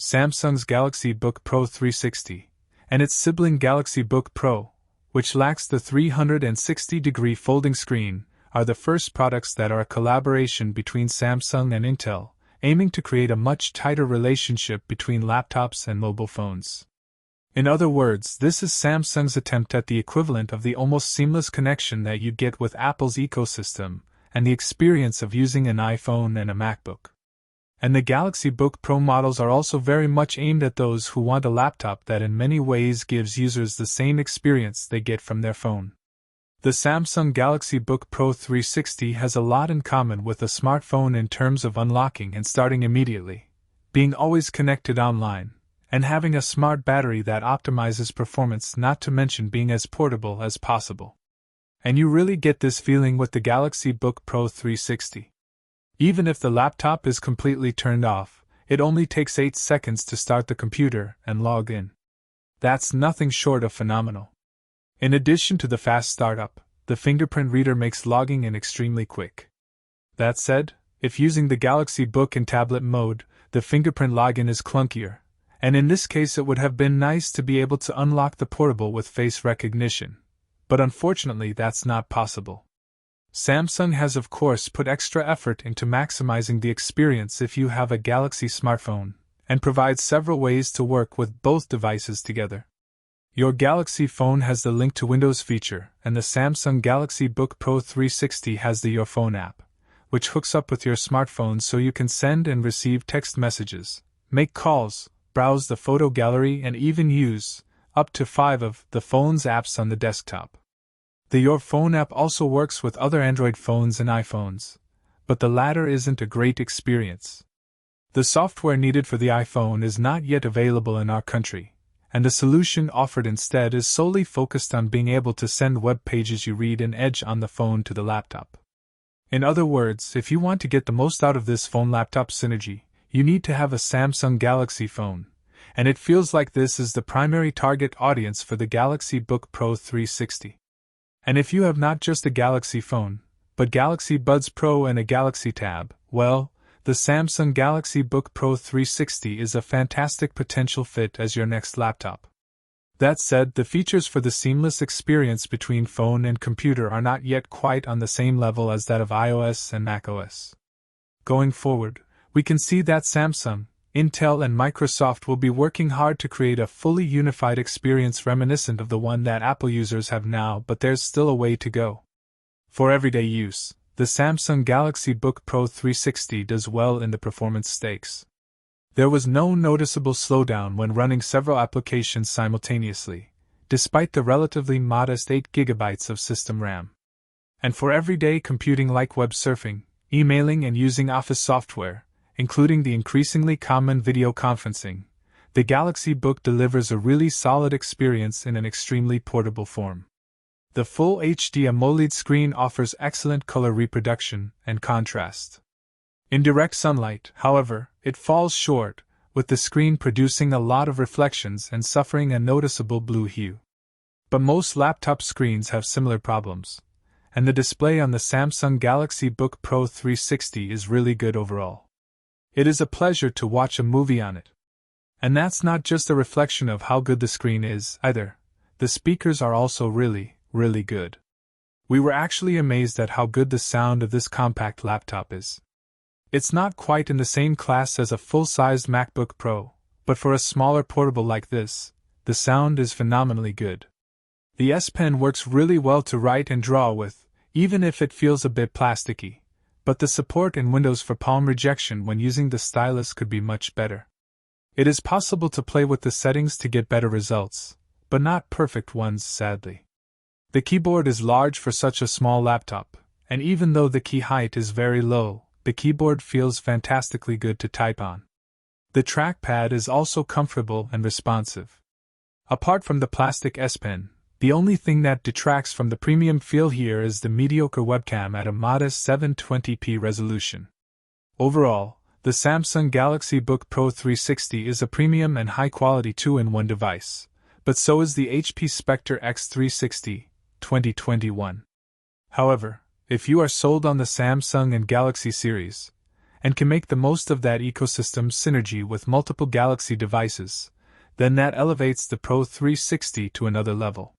Samsung's Galaxy Book Pro 360, and its sibling Galaxy Book Pro, which lacks the 360-degree folding screen, are the first products that are a collaboration between Samsung and Intel, aiming to create a much tighter relationship between laptops and mobile phones. In other words, this is Samsung's attempt at the equivalent of the almost seamless connection that you'd get with Apple's ecosystem, and the experience of using an iPhone and a MacBook. And the Galaxy Book Pro models are also very much aimed at those who want a laptop that in many ways gives users the same experience they get from their phone. The Samsung Galaxy Book Pro 360 has a lot in common with a smartphone in terms of unlocking and starting immediately, being always connected online, and having a smart battery that optimizes performance, not to mention being as portable as possible. And you really get this feeling with the Galaxy Book Pro 360. Even if the laptop is completely turned off, it only takes 8 seconds to start the computer and log in. That's nothing short of phenomenal. In addition to the fast startup, the fingerprint reader makes logging in extremely quick. That said, if using the Galaxy Book in tablet mode, the fingerprint login is clunkier, and in this case it would have been nice to be able to unlock the portable with face recognition, but unfortunately that's not possible. Samsung has of course put extra effort into maximizing the experience if you have a Galaxy smartphone, and provides several ways to work with both devices together. Your Galaxy phone has the Link to Windows feature, and the Samsung Galaxy Book Pro 360 has the Your Phone app, which hooks up with your smartphone so you can send and receive text messages, make calls, browse the photo gallery, and even use up to 5 of the phone's apps on the desktop. The Your Phone app also works with other Android phones and iPhones, but the latter isn't a great experience. The software needed for the iPhone is not yet available in our country, and the solution offered instead is solely focused on being able to send web pages you read in Edge on the phone to the laptop. In other words, if you want to get the most out of this phone-laptop synergy, you need to have a Samsung Galaxy phone, and it feels like this is the primary target audience for the Galaxy Book Pro 360. And if you have not just a Galaxy phone, but Galaxy Buds Pro and a Galaxy Tab, well, the Samsung Galaxy Book Pro 360 is a fantastic potential fit as your next laptop. That said, the features for the seamless experience between phone and computer are not yet quite on the same level as that of iOS and macOS. Going forward, we can see that Samsung, Intel, and Microsoft will be working hard to create a fully unified experience reminiscent of the one that Apple users have now, but there's still a way to go. For everyday use, the Samsung Galaxy Book Pro 360 does well in the performance stakes. There was no noticeable slowdown when running several applications simultaneously, despite the relatively modest 8 GB of system RAM. And for everyday computing like web surfing, emailing, and using Office software, including the increasingly common video conferencing, the Galaxy Book delivers a really solid experience in an extremely portable form. The full HD AMOLED screen offers excellent color reproduction and contrast. In direct sunlight, however, it falls short, with the screen producing a lot of reflections and suffering a noticeable blue hue. But most laptop screens have similar problems, and the display on the Samsung Galaxy Book Pro 360 is really good overall. It is a pleasure to watch a movie on it. And that's not just a reflection of how good the screen is, either. The speakers are also really good. We were actually amazed at how good the sound of this compact laptop is. It's not quite in the same class as a full-sized MacBook Pro, but for a smaller portable like this, the sound is phenomenally good. The S Pen works really well to write and draw with, even if it feels a bit plasticky. But the support in Windows for palm rejection when using the stylus could be much better. It is possible to play with the settings to get better results, but not perfect ones, sadly. The keyboard is large for such a small laptop, and even though the key height is very low, the keyboard feels fantastically good to type on. The trackpad is also comfortable and responsive. Apart from the plastic S Pen, the only thing that detracts from the premium feel here is the mediocre webcam at a modest 720p resolution. Overall, the Samsung Galaxy Book Pro 360 is a premium and high-quality 2-in-1 device, but so is the HP Spectre X360 2021. However, if you are sold on the Samsung and Galaxy series, and can make the most of that ecosystem synergy with multiple Galaxy devices, then that elevates the Pro 360 to another level.